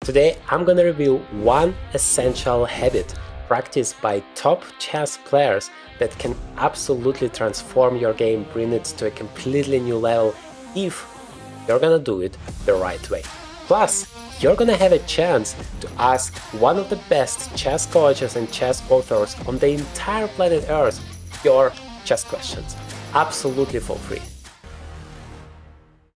Today I'm gonna review one essential habit practiced by top chess players that can absolutely transform your game, bring it to a completely new level if you're gonna do it the right way. Plus, you're gonna have a chance to ask one of the best chess coaches and chess authors on the entire planet Earth your chess questions, absolutely for free.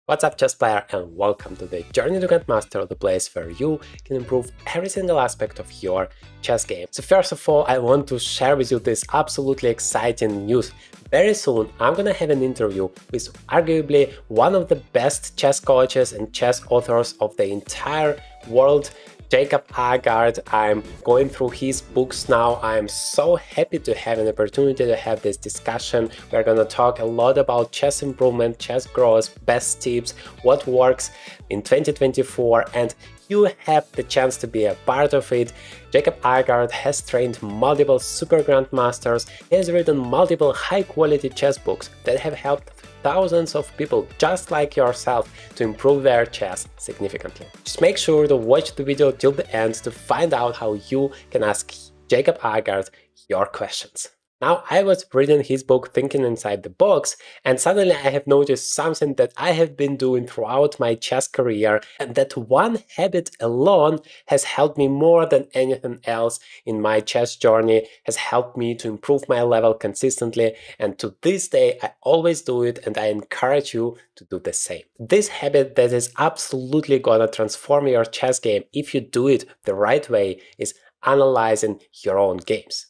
What's up, chess player, and welcome to the Journey to Grandmaster, the place where you can improve every single aspect of your chess game. So first of all, I want to share with you this absolutely exciting news. Very soon, I'm gonna have an interview with arguably one of the best chess coaches and chess authors of the entire world, Jacob Aagaard. I'm going through his books now. I'm so happy to have an opportunity to have this discussion. We're gonna talk a lot about chess improvement, chess growth, best tips, what works in 2024, and you have the chance to be a part of it. Jacob Aagaard has trained multiple super grandmasters. He has written multiple high-quality chess books that have helped thousands of people just like yourself to improve their chess significantly. Just make sure to watch the video till the end to find out how you can ask Jacob Aagaard your questions. Now, I was reading his book Thinking Inside the Box, and suddenly I have noticed something that I have been doing throughout my chess career, and that one habit alone has helped me more than anything else in my chess journey, has helped me to improve my level consistently, and to this day I always do it, and I encourage you to do the same. This habit that is absolutely gonna transform your chess game if you do it the right way is analyzing your own games.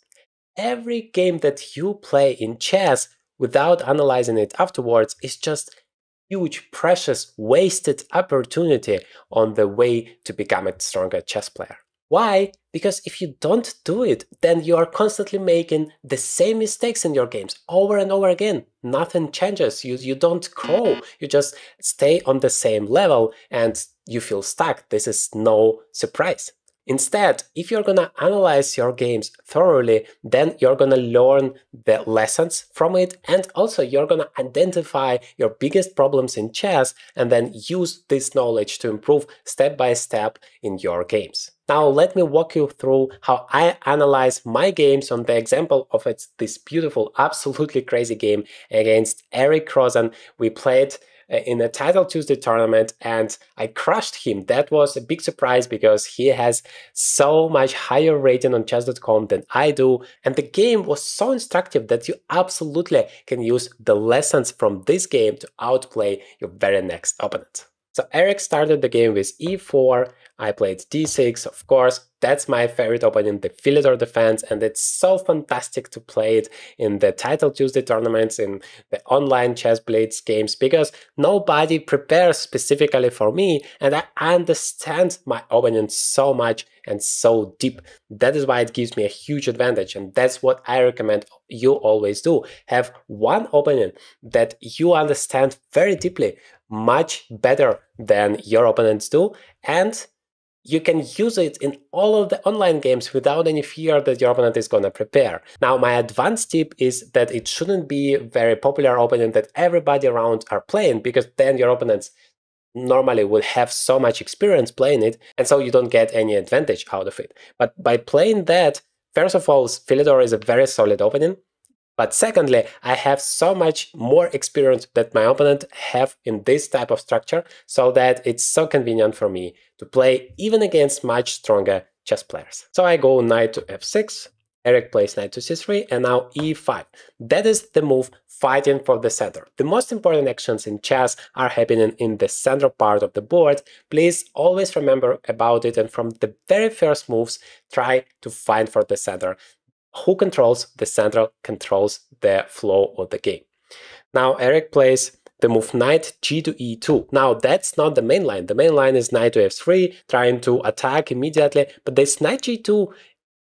Every game that you play in chess without analyzing it afterwards is just huge, precious, wasted opportunity on the way to become a stronger chess player. Why? Because if you don't do it, then you are constantly making the same mistakes in your games over and over again. Nothing changes. You don't grow. You just stay on the same level and you feel stuck. This is no surprise. Instead, if you're gonna analyze your games thoroughly, then you're gonna learn the lessons from it, and also you're gonna identify your biggest problems in chess and then use this knowledge to improve step by step in your games. Now let me walk you through how I analyze my games on the example of this beautiful, absolutely crazy game against Eric Rosen. We played in a Title Tuesday tournament and I crushed him. That was a big surprise because he has so much higher rating on chess.com than I do, and the game was so instructive that you absolutely can use the lessons from this game to outplay your very next opponent. So Eric started the game with e4, I played d6, of course. That's my favorite opening, the Philidor defense, and it's so fantastic to play it in the Title Tuesday tournaments, in the online chess blitz games, because nobody prepares specifically for me, and I understand my opponent so much and so deep. That is why it gives me a huge advantage, and that's what I recommend you always do. Have one opponent that you understand very deeply, much better than your opponents do, and you can use it in all of the online games without any fear that your opponent is going to prepare. Now, my advanced tip is that it shouldn't be a very popular opponent that everybody around are playing, because then your opponents normally would have so much experience playing it, and so you don't get any advantage out of it. But by playing that, first of all, Philidor is a very solid opening. But secondly, I have so much more experience that my opponent have in this type of structure, so that it's so convenient for me to play even against much stronger chess players. So I go knight to f6, Eric plays knight to c3, and now e5. That is the move fighting for the center. The most important actions in chess are happening in the central part of the board. Please always remember about it, and from the very first moves, try to fight for the center. Who controls the center controls the flow of the game. Now Eric plays the move knight g to e2. Now that's not the main line. The main line is knight to f3, trying to attack immediately, but this knight g to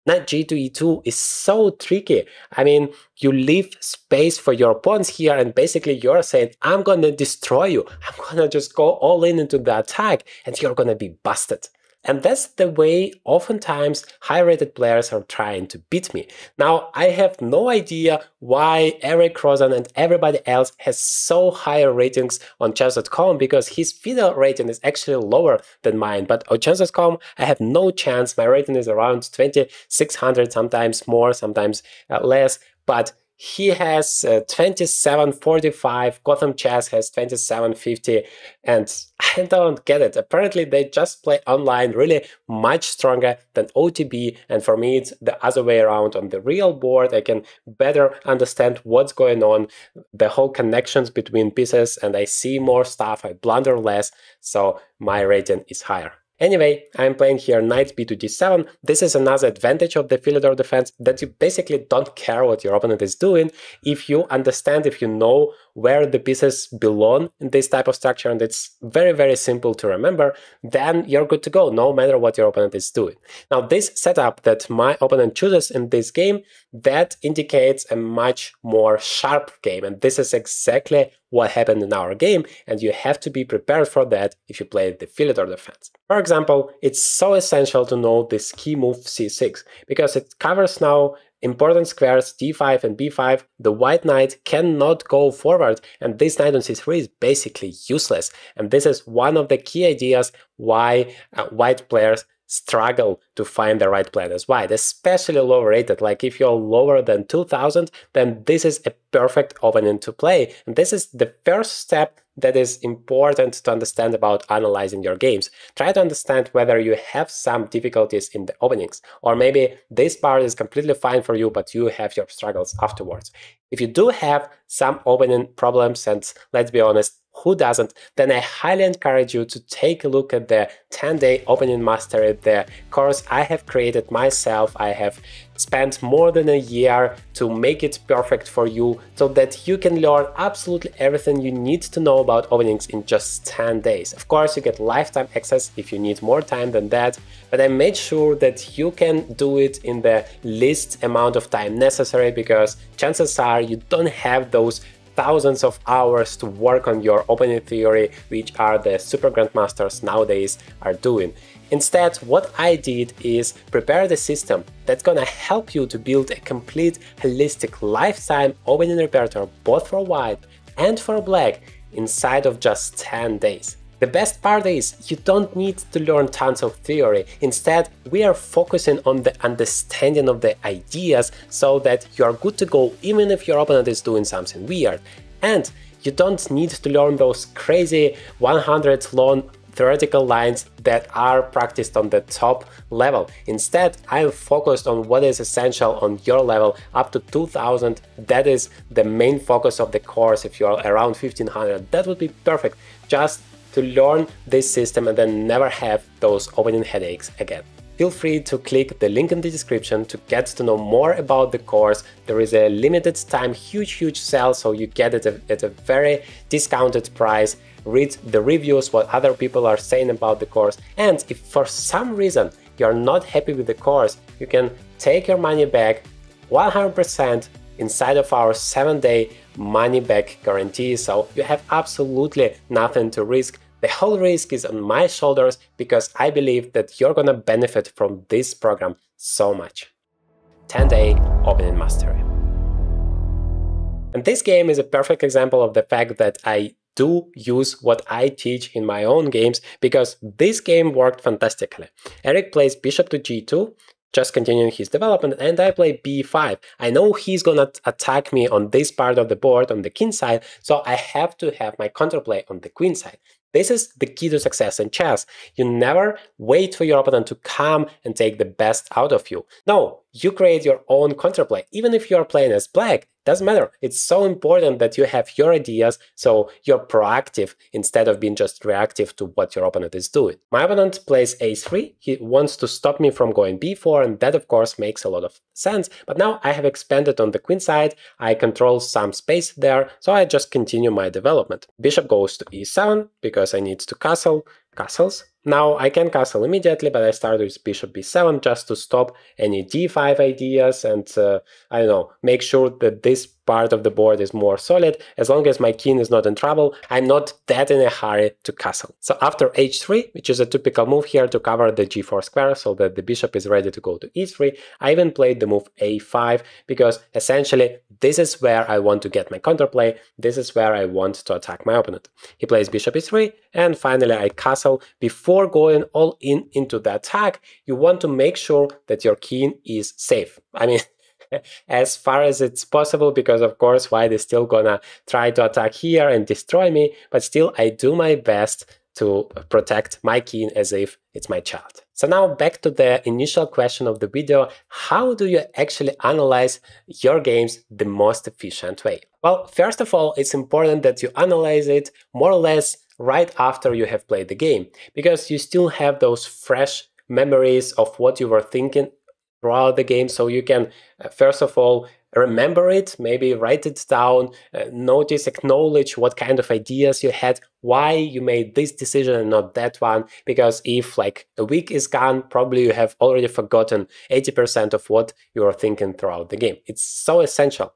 e2 is so tricky. I mean, you leave space for your pawns here, and basically you're saying, I'm gonna destroy you. I'm gonna just go all in into the attack, and you're gonna be busted. And that's the way oftentimes high-rated players are trying to beat me. Now, I have no idea why Eric Rosen and everybody else has so high ratings on chess.com, because his FIDE rating is actually lower than mine. But on chess.com, I have no chance. My rating is around 2600, sometimes more, sometimes less. But he has 2745, Gotham Chess has 2750, and I don't get it. Apparently, they just play online really much stronger than OTB, and for me, it's the other way around. On the real board, I can better understand what's going on, the whole connections between pieces, and I see more stuff, I blunder less, so my rating is higher. Anyway, I'm playing here knight b to d7. This is another advantage of the Philidor defense, that you basically don't care what your opponent is doing. If you understand, if you know where the pieces belong in this type of structure, and it's very, very simple to remember, then you're good to go, no matter what your opponent is doing. Now, this setup that my opponent chooses in this game, that indicates a much more sharp game, and this is exactly what happened in our game, and you have to be prepared for that if you play the Philidor defense. For example, it's so essential to know this key move c6, because it covers now important squares d5 and b5. The white knight cannot go forward, and this knight on c3 is basically useless. And this is one of the key ideas why white players struggle to find the right plan as white, especially lower rated. Like if you're lower than 2000, then this is a perfect opening to play. And this is the first step that is important to understand about analyzing your games. Try to understand whether you have some difficulties in the openings, or maybe this part is completely fine for you, but you have your struggles afterwards. If you do have some opening problems, and let's be honest, who doesn't, then I highly encourage you to take a look at the 10-day opening mastery, the course I have created myself. I have spent more than a year to make it perfect for you, so that you can learn absolutely everything you need to know about openings in just 10 days. Of course, you get lifetime access if you need more time than that, but I made sure that you can do it in the least amount of time necessary, because chances are you don't have those thousands of hours to work on your opening theory, which are the super grandmasters nowadays are doing. Instead, what I did is prepare the system that's gonna help you to build a complete, holistic, lifetime opening repertoire, both for white and for black, inside of just 10 days. The best part is, you don't need to learn tons of theory. Instead, we are focusing on the understanding of the ideas, so that you are good to go even if your opponent is doing something weird. And you don't need to learn those crazy 100 long theoretical lines that are practiced on the top level. Instead, I'm focused on what is essential on your level up to 2000. That is the main focus of the course. If you're around 1500, that would be perfect. Just to learn this system and then never have those opening headaches again. Feel free to click the link in the description to get to know more about the course. There is a limited time huge sale, so you get it at a very discounted price. Read the reviews, what other people are saying about the course, and if for some reason you're not happy with the course, you can take your money back 100% inside of our 7-day money back guarantee, so you have absolutely nothing to risk. The whole risk is on my shoulders, because I believe that you're gonna benefit from this program so much. 10-day opening mastery. And this game is a perfect example of the fact that I do use what I teach in my own games, because this game worked fantastically. Eric plays bishop to g2, just continuing his development, and I play b5. I know he's gonna attack me on this part of the board, on the king side, so I have to have my counterplay on the queen side. This is the key to success in chess. You never wait for your opponent to come and take the best out of you. No, you create your own counterplay. Even if you're playing as black, doesn't matter. It's so important that you have your ideas, so you're proactive instead of being just reactive to what your opponent is doing. My opponent plays a3. He wants to stop me from going b4, and that of course makes a lot of sense. But now I have expanded on the queen side, I control some space there, so I just continue my development. Bishop goes to e7, because I need to castle. Castles. Now I can castle immediately, but I start with bishop b7 just to stop any d5 ideas and, I don't know, make sure that this part of the board is more solid. As long as my king is not in trouble, I'm not that in a hurry to castle. So after h3, which is a typical move here to cover the g4 square so that the bishop is ready to go to e3, I even played the move a5 because essentially this is where I want to get my counterplay, this is where I want to attack my opponent. He plays bishop e3, and finally I castle. Before going all in into the attack, you want to make sure that your king is safe. I mean, as far as it's possible, because of course white is still gonna try to attack here and destroy me, but still I do my best to protect my king as if it's my child. So now back to the initial question of the video: how do you actually analyze your games the most efficient way? Well, first of all, it's important that you analyze it more or less right after you have played the game, because you still have those fresh memories of what you were thinking throughout the game, so you can first of all remember it, maybe write it down, notice, acknowledge what kind of ideas you had, why you made this decision and not that one, because if like a week is gone, probably you have already forgotten 80% of what you were thinking throughout the game. It's so essential.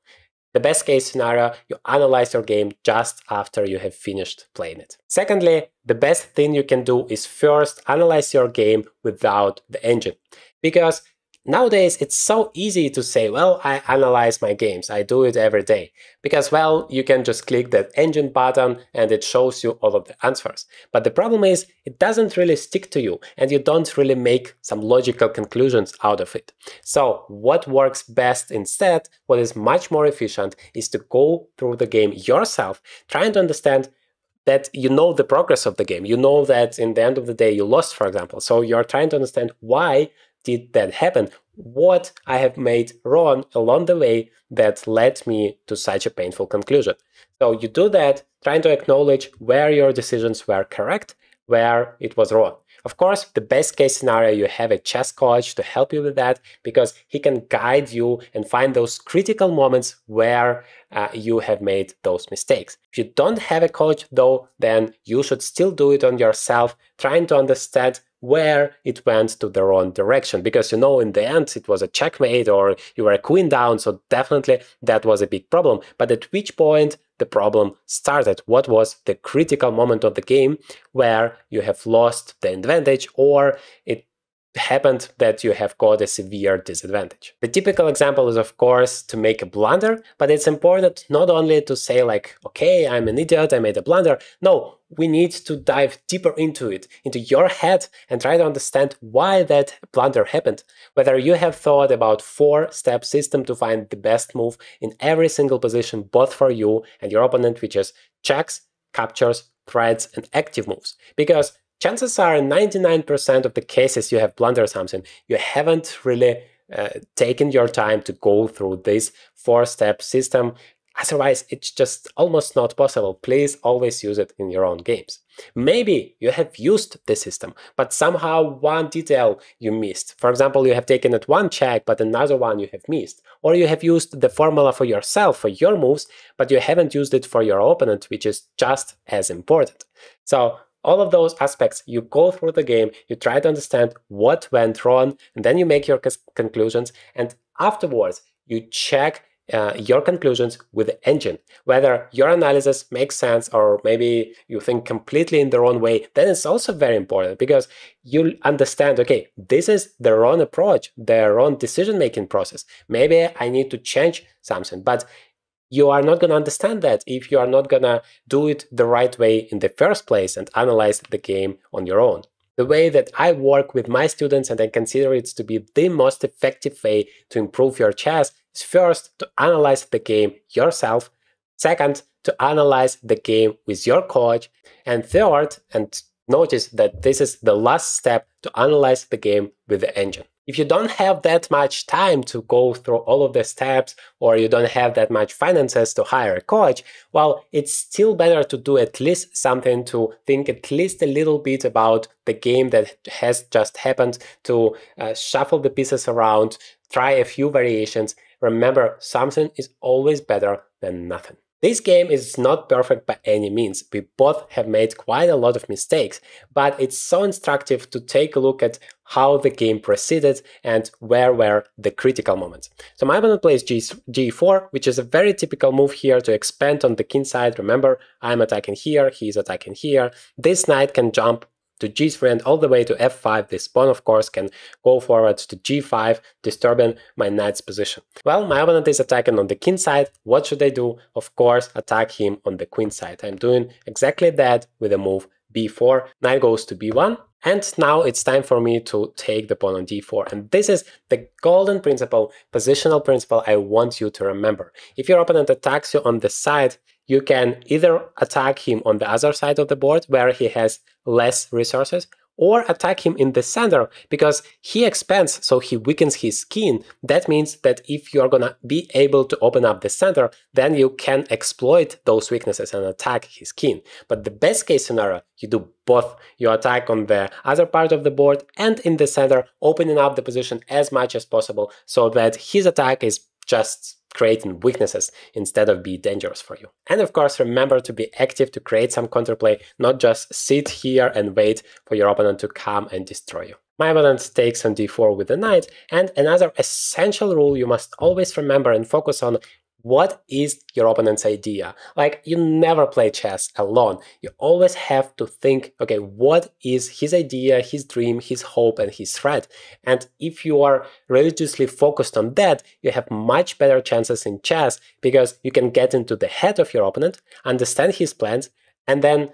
The best case scenario, you analyze your game just after you have finished playing it. Secondly, the best thing you can do is first analyze your game without the engine, because nowadays, it's so easy to say, well, I analyze my games, I do it every day, because, well, you can just click that engine button and it shows you all of the answers. But the problem is, it doesn't really stick to you and you don't really make some logical conclusions out of it. So what works best instead, what is much more efficient, is to go through the game yourself, trying to understand that you know the progress of the game. You know that in the end of the day you lost, for example. So you're trying to understand why did that happen? What I have made wrong along the way that led me to such a painful conclusion. So you do that, trying to acknowledge where your decisions were correct, where it was wrong. Of course, the best case scenario, you have a chess coach to help you with that, because he can guide you and find those critical moments where you have made those mistakes. If you don't have a coach though, then you should still do it on yourself, trying to understand where it went to the wrong direction, because you know in the end it was a checkmate or you were a queen down, so definitely that was a big problem. But at which point the problem started? What was the critical moment of the game where you have lost the advantage, or it happened that you have got a severe disadvantage? The typical example is, of course, to make a blunder, but it's important not only to say like, okay, I'm an idiot, I made a blunder. No, we need to dive deeper into it, into your head, and try to understand why that blunder happened. Whether you have thought about 4-step system to find the best move in every single position, both for you and your opponent, which is checks, captures, threads, and active moves. Because chances are in 99% of the cases you have blundered something, you haven't really taken your time to go through this 4-step system. Otherwise, it's just almost not possible. Please always use it in your own games. Maybe you have used the system, but somehow one detail you missed. For example, you have taken it one check, but another one you have missed. Or you have used the formula for yourself, for your moves, but you haven't used it for your opponent, which is just as important. So all of those aspects, you go through the game, you try to understand what went wrong, and then you make your conclusions, and afterwards you check your conclusions with the engine. Whether your analysis makes sense or maybe you think completely in the wrong way, then it's also very important, because you'll understand, okay, this is the wrong approach, the wrong decision-making process. Maybe I need to change something, but you are not going to understand that if you are not going to do it the right way in the first place and analyze the game on your own. The way that I work with my students, and I consider it to be the most effective way to improve your chess, is first to analyze the game yourself, second to analyze the game with your coach, and third, and notice that this is the last step, to analyze the game with the engine. If you don't have that much time to go through all of the steps, or you don't have that much finances to hire a coach, well, it's still better to do at least something, to think at least a little bit about the game that has just happened, to shuffle the pieces around, try a few variations. Remember, something is always better than nothing. This game is not perfect by any means. We both have made quite a lot of mistakes, but it's so instructive to take a look at how the game proceeded and where were the critical moments. So my opponent plays G4, which is a very typical move here to expand on the king side. Remember, I'm attacking here, he's attacking here. This knight can jump to G3 and all the way to F5. This pawn, of course, can go forward to G5, disturbing my knight's position. Well, my opponent is attacking on the king side. What should I do? Of course, attack him on the queen side. I'm doing exactly that with the move B4. Knight goes to B1. And now it's time for me to take the pawn on d4. And this is the golden principle, positional principle I want you to remember. If your opponent attacks you on the side, you can either attack him on the other side of the board where he has less resources, or attack him in the center because he expands, so he weakens his king. That means that if you're gonna be able to open up the center, then you can exploit those weaknesses and attack his king. But the best case scenario, you do both. You attack on the other part of the board and in the center, opening up the position as much as possible so that his attack is just creating weaknesses instead of be dangerous for you. And of course, remember to be active, to create some counterplay, not just sit here and wait for your opponent to come and destroy you. My opponent takes on d4 with the knight, and another essential rule you must always remember and focus on: what is your opponent's idea? Like, you never play chess alone. You always have to think, okay, what is his idea, his dream, his hope, and his threat? And if you are religiously focused on that, you have much better chances in chess because you can get into the head of your opponent, understand his plans, and then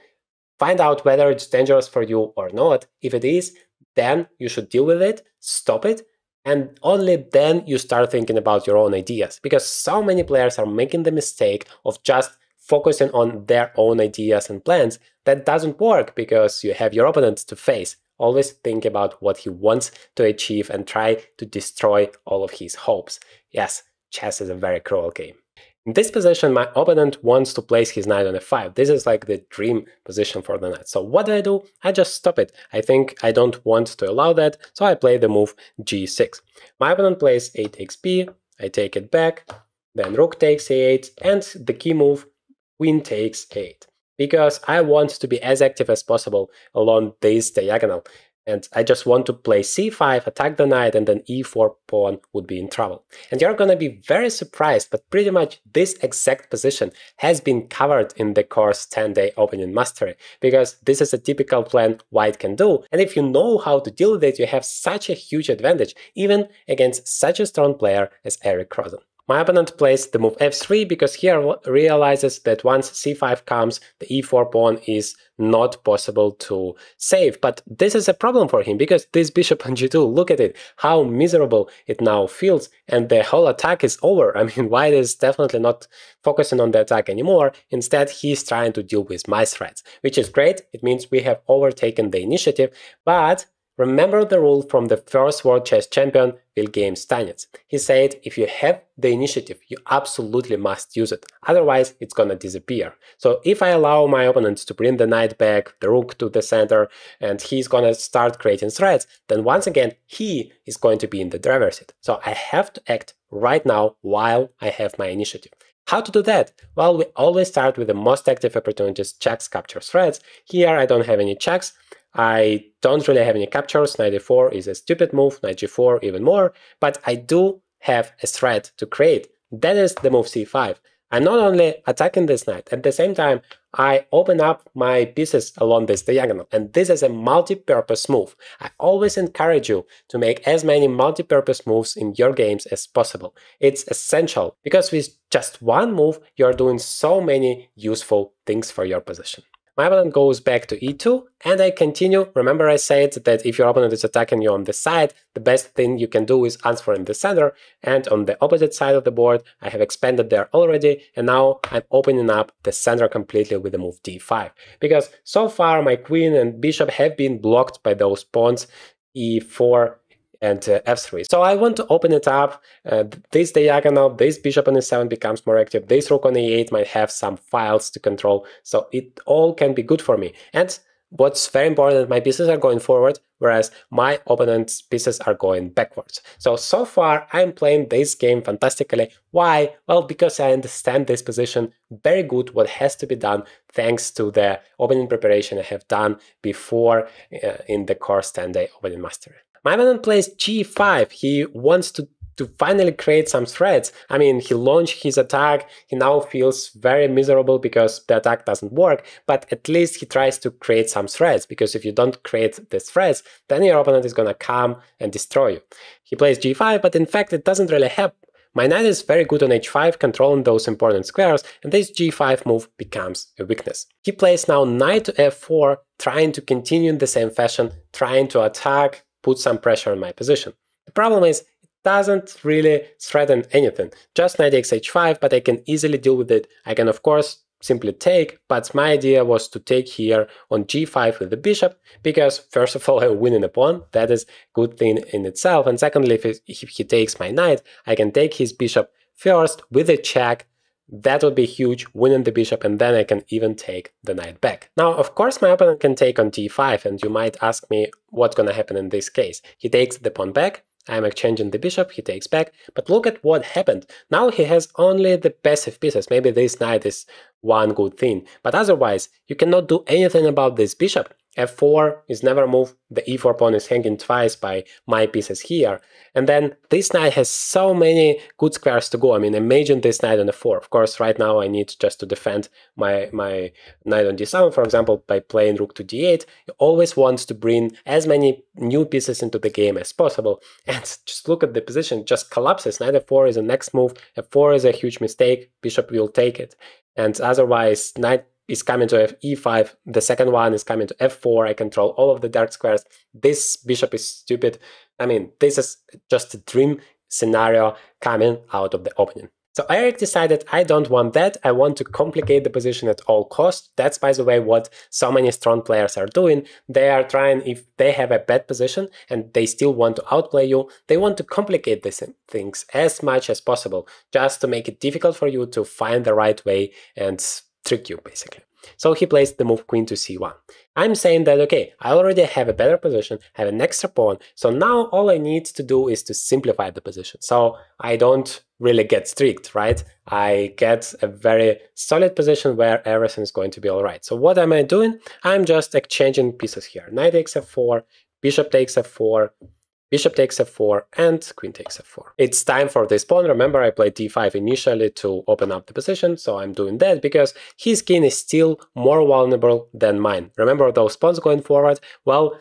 find out whether it's dangerous for you or not. If it is, then you should deal with it, stop it, and only then you start thinking about your own ideas, because so many players are making the mistake of just focusing on their own ideas and plans. That doesn't work because you have your opponent to face. Always think about what he wants to achieve and try to destroy all of his hopes. Yes, chess is a very cruel game. In this position, my opponent wants to place his knight on f5. This is like the dream position for the knight. So what do? I just stop it. I think I don't want to allow that, so I play the move g6. My opponent plays a takes b, I take it back, then rook takes a8, and the key move, queen takes a8. Because I want to be as active as possible along this diagonal. And I just want to play c5, attack the knight, and then e4 pawn would be in trouble. And you're gonna be very surprised, but pretty much this exact position has been covered in the course 10-day opening mastery, because this is a typical plan white can do. And if you know how to deal with it, you have such a huge advantage, even against such a strong player as Eric Rosen. My opponent plays the move f3 because he realizes that once c5 comes, the e4 pawn is not possible to save. But this is a problem for him because this bishop on g2, look at it, how miserable it now feels, and the whole attack is over. I mean, white is definitely not focusing on the attack anymore. Instead, he's trying to deal with my threats, which is great. It means we have overtaken the initiative, but remember the rule from the first world chess champion, Wilhelm Steinitz. He said, if you have the initiative, you absolutely must use it. Otherwise, it's gonna disappear. So if I allow my opponent to bring the knight back, the rook to the center, and he's gonna start creating threats, then once again, he is going to be in the driver's seat. So I have to act right now while I have my initiative. How to do that? Well, we always start with the most active opportunities: checks, captures, threats. Here I don't have any checks. I don't really have any captures. Knight e4 is a stupid move, knight g4 even more, but I do have a threat to create. That is the move c5. I'm not only attacking this knight, at the same time I open up my pieces along this diagonal, and this is a multi-purpose move. I always encourage you to make as many multi-purpose moves in your games as possible. It's essential, because with just one move you're doing so many useful things for your position. My opponent goes back to e2, and I continue. Remember I said that if your opponent is attacking you on the side, the best thing you can do is answer in the center, and on the opposite side of the board, I have expanded there already, and now I'm opening up the center completely with the move d5. Because so far my queen and bishop have been blocked by those pawns e4 and f3. So I want to open it up. This diagonal, this bishop on e7 becomes more active. This rook on e8 might have some files to control. So it all can be good for me. And what's very important, my pieces are going forward, whereas my opponent's pieces are going backwards. So far, I'm playing this game fantastically. Why? Well, because I understand this position very good, what has to be done, thanks to the opening preparation I have done before in the course 10-day opening mastery. My opponent plays g5. He wants to finally create some threats. I mean, he launched his attack, he now feels very miserable because the attack doesn't work, but at least he tries to create some threats, because if you don't create the threats, then your opponent is gonna come and destroy you. He plays g5, but in fact it doesn't really help. My knight is very good on h5, controlling those important squares, and this g5 move becomes a weakness. He plays now knight to f4, trying to continue in the same fashion, trying to attack, put some pressure on my position. The problem is, doesn't really threaten anything. Just knight takes h5, but I can easily deal with it. I can of course simply take, but my idea was to take here on g5 with the bishop, because first of all I win in a pawn, that is good thing in itself, and secondly if he takes my knight, I can take his bishop first with a check. That would be huge, winning the bishop, and then I can even take the knight back. Now, of course, my opponent can take on d5, and you might ask me what's gonna happen in this case. He takes the pawn back, I'm exchanging the bishop, he takes back, but look at what happened. Now he has only the passive pieces. Maybe this knight is one good thing, but otherwise you cannot do anything about this bishop. f4 is never moved, the e4 pawn is hanging twice by my pieces here, and then this knight has so many good squares to go. I mean, imagine this knight on f4. Of course, right now I need just to defend my knight on d7, for example, by playing rook to d8. You always want to bring as many new pieces into the game as possible, and just look at the position, just collapses. Knight f4 is the next move, f4 is a huge mistake, bishop will take it, and otherwise knight is coming to e5, the second one is coming to f4, I control all of the dark squares. This bishop is stupid. I mean, this is just a dream scenario coming out of the opening. So Eric decided, I don't want that, I want to complicate the position at all costs. That's, by the way, what so many strong players are doing. They are trying, if they have a bad position and they still want to outplay you, they want to complicate these things as much as possible, just to make it difficult for you to find the right way and trick you, basically. So he plays the move queen to c1. I'm saying that, okay, I already have a better position, have an extra pawn, so now all I need to do is to simplify the position. So I don't really get strict, right? I get a very solid position where everything is going to be all right. So what am I doing? I'm just exchanging pieces here. Knight takes f4, bishop takes f4, bishop takes f4, and queen takes f4. It's time for this pawn. Remember, I played d5 initially to open up the position, so I'm doing that because his king is still more vulnerable than mine. Remember those pawns going forward? Well,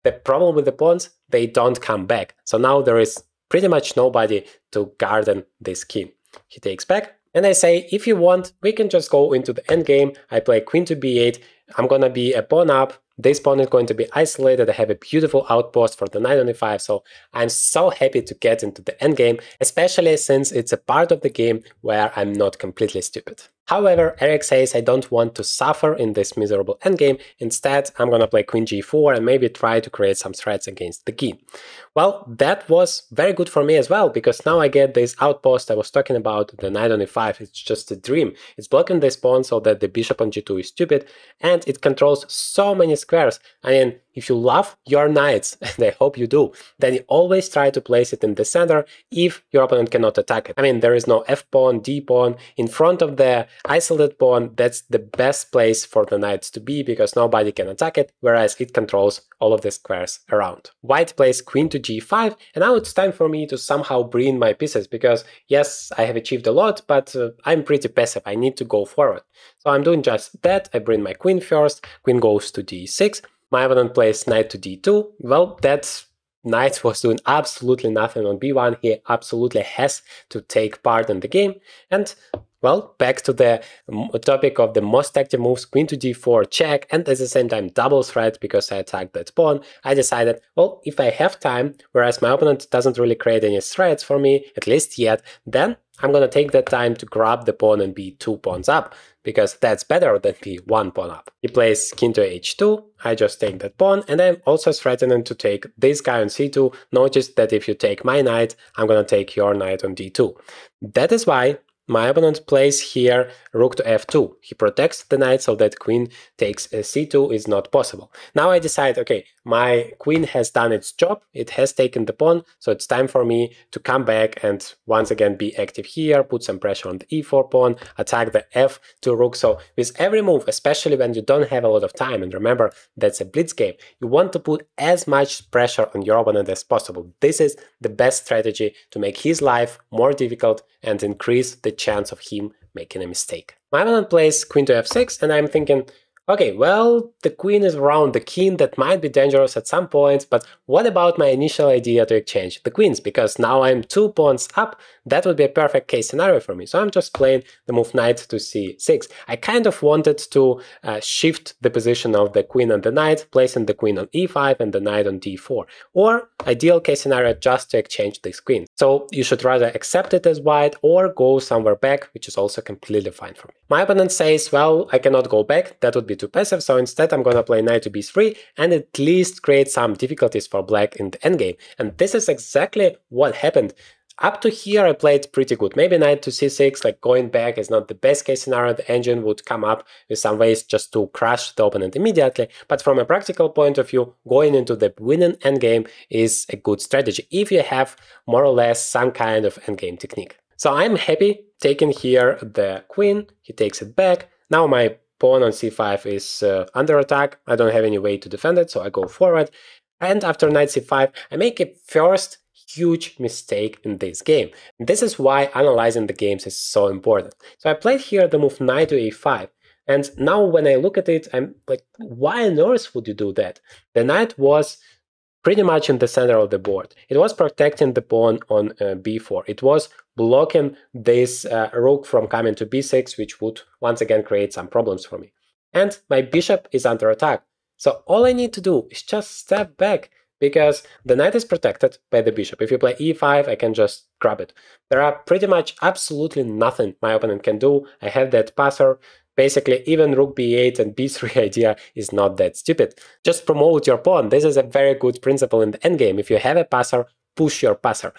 the problem with the pawns, they don't come back. So now there is pretty much nobody to guard this king. He takes back, and I say, if you want, we can just go into the endgame. I play queen to b8. I'm gonna be a pawn up. This pawn is going to be isolated. I have a beautiful outpost for the knight on e5, so I'm so happy to get into the endgame, especially since it's a part of the game where I'm not completely stupid. However, Eric says I don't want to suffer in this miserable endgame. Instead, I'm gonna play queen g4 and maybe try to create some threats against the king. Well, that was very good for me as well, because now I get this outpost I was talking about, the knight on e5. It's just a dream. It's blocking this pawn so that the bishop on g2 is stupid, and it controls so many squares. I mean, if you love your knights, and I hope you do, then you always try to place it in the center if your opponent cannot attack it. I mean, there is no f pawn, d pawn. In front of the isolated pawn, that's the best place for the knights to be, because nobody can attack it, whereas it controls all of the squares around. White plays queen to g5, and now it's time for me to somehow bring my pieces, because yes, I have achieved a lot, but I'm pretty passive. I need to go forward. So I'm doing just that. I bring my queen first, queen goes to d6. My opponent plays knight to d2. Well, that knight was doing absolutely nothing on b1. He absolutely has to take part in the game. And, well, back to the topic of the most active moves, queen to d4, check, and at the same time double threat because I attacked that pawn. I decided, well, if I have time, whereas my opponent doesn't really create any threats for me, at least yet, then I'm gonna take that time to grab the pawn and be 2 pawns up, because that's better than be 1 pawn up. He plays king to h2, I just take that pawn, and I'm also threatening to take this guy on c2. Notice that if you take my knight, I'm gonna take your knight on d2. That is why my opponent plays here rook to f2. He protects the knight so that queen takes c2 is not possible. Now I decide, okay, my queen has done its job, it has taken the pawn, so it's time for me to come back and once again be active here, put some pressure on the e4 pawn, attack the f2 rook. So with every move, especially when you don't have a lot of time, and remember that's a blitz game, you want to put as much pressure on your opponent as possible. This is the best strategy to make his life more difficult and increase the chance of him making a mistake. My opponent plays queen to f6 and I'm thinking, okay, well, the queen is around the king, that might be dangerous at some points, but what about my initial idea to exchange the queens? Because now I'm 2 pawns up, that would be a perfect case scenario for me. So I'm just playing the move knight to c6. I kind of wanted to shift the position of the queen and the knight, placing the queen on e5 and the knight on d4. Or, ideal case scenario, just to exchange these queens. So you should rather accept it as white or go somewhere back, which is also completely fine for me. My opponent says, well, I cannot go back, that would be too passive, so instead I'm gonna play knight to b3 and at least create some difficulties for black in the endgame. And this is exactly what happened. Up to here I played pretty good. Maybe knight to c6, like going back is not the best case scenario, the engine would come up with some ways just to crush the opponent immediately, but from a practical point of view, going into the winning endgame is a good strategy, if you have more or less some kind of endgame technique. So I'm happy taking here the queen, he takes it back, now my pawn on c5 is under attack, I don't have any way to defend it, so I go forward, and after knight c5 I make a first huge mistake in this game. This is why analyzing the games is so important. So I played here the move knight to a5, and now when I look at it, I'm like, why on earth would you do that? The knight was pretty much in the center of the board. It was protecting the pawn on b4. It was blocking this rook from coming to b6, which would once again create some problems for me. And my bishop is under attack. So all I need to do is just step back, because the knight is protected by the bishop. If you play e5, I can just grab it. There are pretty much absolutely nothing my opponent can do. I have that passer. Basically, even rook b8 and b3 idea is not that stupid. Just promote your pawn. This is a very good principle in the endgame. If you have a passer, push your passer.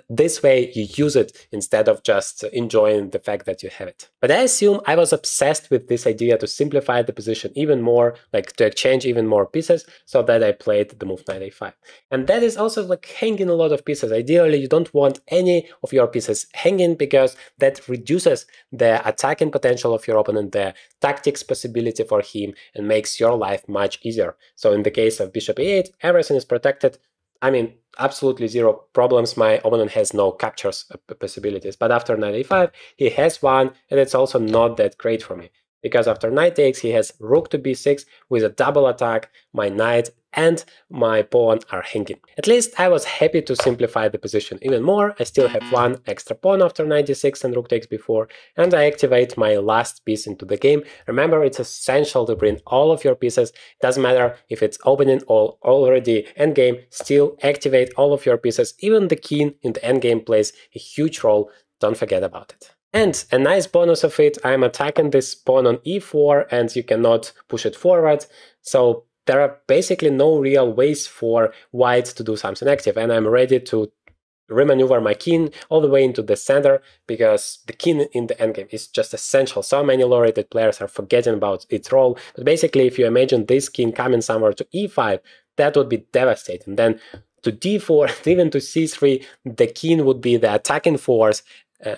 This way you use it instead of just enjoying the fact that you have it. But I assume I was obsessed with this idea to simplify the position even more, like to exchange even more pieces, so that I played the move knight a5. And that is also like hanging a lot of pieces. Ideally, you don't want any of your pieces hanging, because that reduces the attacking potential of your opponent, the tactics possibility for him, and makes your life much easier. So in the case of bishop e8, everything is protected. I mean, absolutely zero problems. My opponent has no captures possibilities. But after knight a5, he has one, and it's also not that great for me. Because after knight takes, he has rook to b6 with a double attack. My knight and my pawn are hanging. At least I was happy to simplify the position even more. I still have one extra pawn after knight d6 and rook takes b4, and I activate my last piece into the game. Remember, it's essential to bring all of your pieces. It doesn't matter if it's opening or already endgame, still activate all of your pieces. Even the king in the endgame plays a huge role. Don't forget about it. And a nice bonus of it, I'm attacking this pawn on e4 and you cannot push it forward. So there are basically no real ways for white to do something active, and I'm ready to remaneuver my king all the way into the center, because the king in the endgame is just essential. So many low-rated players are forgetting about its role. But basically, if you imagine this king coming somewhere to e5, that would be devastating. Then to d4, even to c3, the king would be the attacking force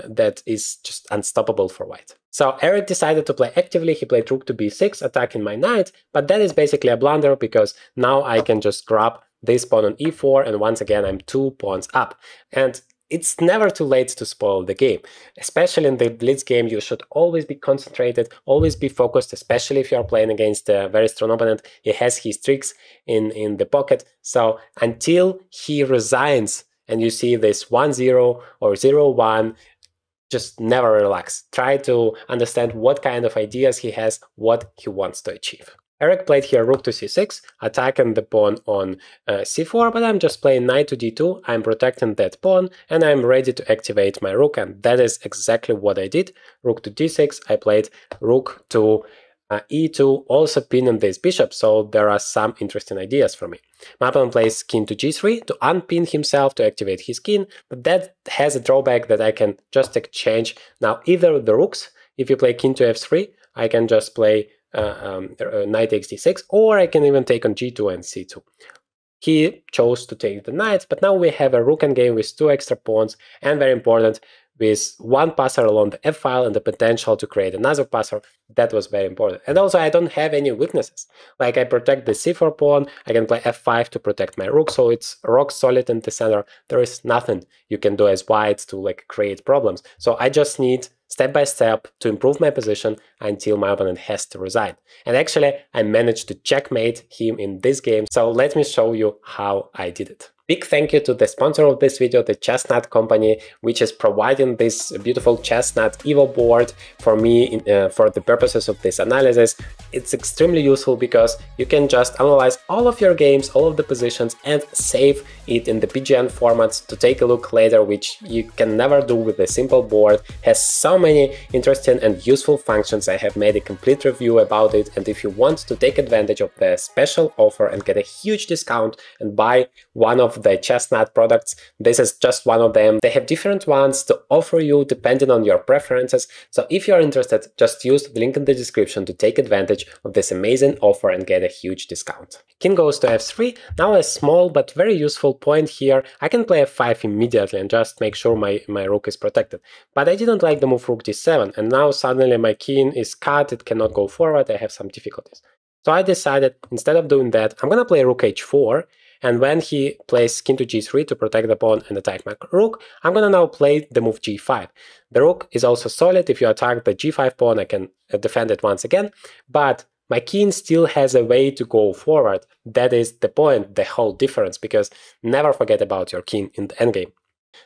that is just unstoppable for white. So Eric decided to play actively. He played rook to b6, attacking my knight, but that is basically a blunder, because now I can just grab this pawn on e4, and once again I'm 2 pawns up. And it's never too late to spoil the game. Especially in the blitz game, you should always be concentrated, always be focused, especially if you are playing against a very strong opponent. He has his tricks in the pocket. So until he resigns and you see this 1-0 or 0-1, just never relax. Try to understand what kind of ideas he has, what he wants to achieve. Eric played here rook to c6, attacking the pawn on c4, but I'm just playing knight to d2, I'm protecting that pawn, and I'm ready to activate my rook, and that is exactly what I did. Rook to d6, I played rook to e2, also pinning this bishop, so there are some interesting ideas for me. My opponent plays king to g3 to unpin himself to activate his king, but that has a drawback that I can just exchange now either the rooks. If you play king to f3, I can just play knight takes d6, or I can even take on g2 and c2. He chose to take the knights, but now we have a rook endgame with 2 extra pawns, and very important, with 1 passer along the f-file and the potential to create another passer. That was very important. And also I don't have any weaknesses. Like I protect the c4 pawn, I can play f5 to protect my rook, so it's rock solid in the center. There is nothing you can do as white to like create problems. So I just need step by step to improve my position until my opponent has to resign. And actually I managed to checkmate him in this game, so let me show you how I did it. Big thank you to the sponsor of this video, the Chestnut company, which is providing this beautiful Chestnut Evo board for me for the purposes of this analysis. It's extremely useful because you can just analyze all of your games, all of the positions, and save it in the PGN formats to take a look later, which you can never do with a simple board. It has so many interesting and useful functions. I have made a complete review about it, and if you want to take advantage of the special offer and get a huge discount and buy one of the Chestnut products, this is just one of them. They have different ones to offer you depending on your preferences, so if you're interested, just use the link in the description to take advantage of this amazing offer and get a huge discount. King goes to f3, now a small but very useful point here. I can play f5 immediately and just make sure my rook is protected, but I didn't like the move rook d7, and now suddenly my king is cut, it cannot go forward, I have some difficulties. So I decided, instead of doing that, I'm gonna play rook h4, and when he plays king to g3 to protect the pawn and attack my rook, I'm gonna now play the move g5. The rook is also solid. If you attack the g5 pawn, I can defend it once again, but my king still has a way to go forward. That is the point, the whole difference, because never forget about your king in the endgame.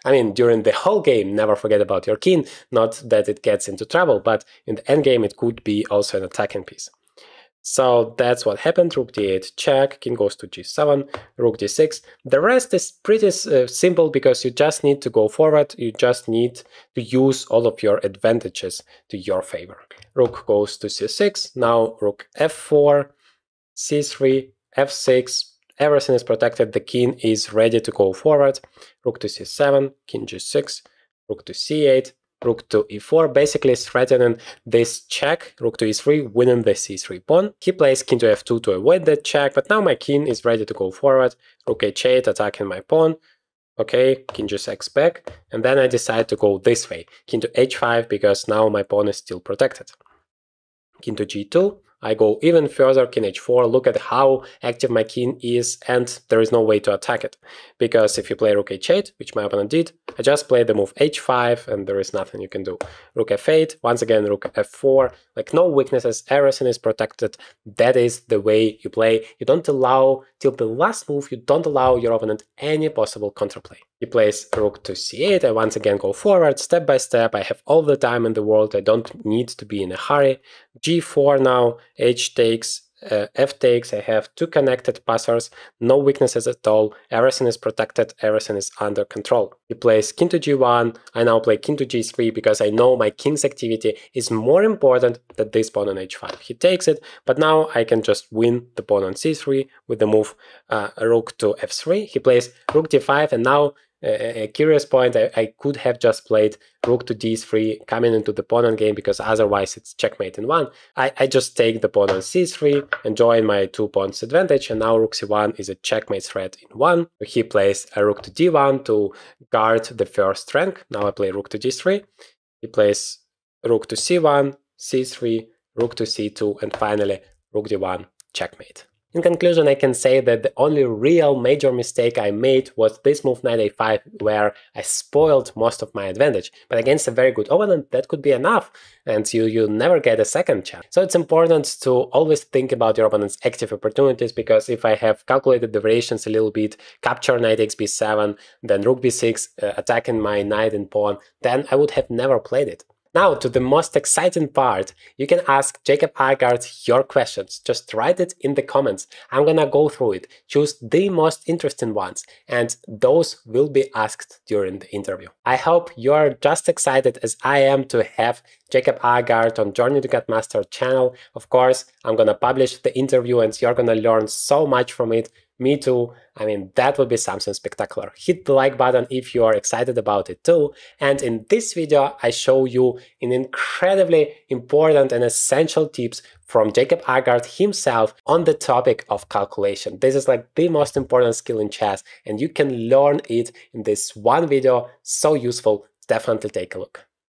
I mean, during the whole game, never forget about your king, not that it gets into trouble, but in the endgame it could be also an attacking piece. So that's what happened. Rook d8 check, king goes to g7, rook d6. The rest is pretty simple because you just need to go forward, you just need to use all of your advantages to your favor. Rook goes to c6, now rook f4, c3, f6, everything is protected, the king is ready to go forward. Rook to c7, king g6, rook to c8, rook to e4, basically threatening this check, rook to e3, winning the c3 pawn. He plays king to f2 to avoid that check, but now my king is ready to go forward. Rook h8, attacking my pawn. Okay, king g6 back, and then I decide to go this way, king to h5, because now my pawn is still protected. King to g2, I go even further, king h4, look at how active my king is, and there is no way to attack it. Because if you play rook h8, which my opponent did, I just play the move h5, and there is nothing you can do. Rook f8, once again rook f4, like no weaknesses, everything is protected. That is the way you play. You don't allow, till the last move, you don't allow your opponent any possible counterplay. He plays rook to c8, I once again go forward, step by step, I have all the time in the world, I don't need to be in a hurry. g4 now, h takes, f takes, I have 2 connected passers, no weaknesses at all, everything is protected, everything is under control. He plays king to g1, I now play king to g3 because I know my king's activity is more important than this pawn on h5. He takes it, but now I can just win the pawn on c3 with the move rook to f3. He plays rook d5, and now a curious point, I could have just played rook to d3 coming into the pawn game, because otherwise it's checkmate in 1. I just take the pawn on c3, enjoying my 2 pawns advantage, and now rook c1 is a checkmate threat in 1. He plays a rook to d1 to guard the first rank. Now I play rook to d3. He plays rook to c1, c3, rook to c2, and finally rook d1, checkmate. In conclusion, I can say that the only real major mistake I made was this move knight a5, where I spoiled most of my advantage. But against a very good opponent, that could be enough, and you never get a second chance. So it's important to always think about your opponent's active opportunities, because if I have calculated the variations a little bit, capture knight takes b7, then rook b6, attacking my knight and pawn, then I would have never played it. Now to the most exciting part. You can ask Jacob Agard your questions. Just write it in the comments. I'm gonna go through it, choose the most interesting ones, and those will be asked during the interview. I hope you're just excited as I am to have Jacob Agard on Journey to Grandmaster channel. Of course, I'm gonna publish the interview and you're gonna learn so much from it. Me too. I mean, that would be something spectacular. Hit the like button if you are excited about it too. And in this video, I show you an incredibly important and essential tips from Jacob Aagaard himself on the topic of calculation. This is like the most important skill in chess, and you can learn it in this one video. So useful. Definitely take a look.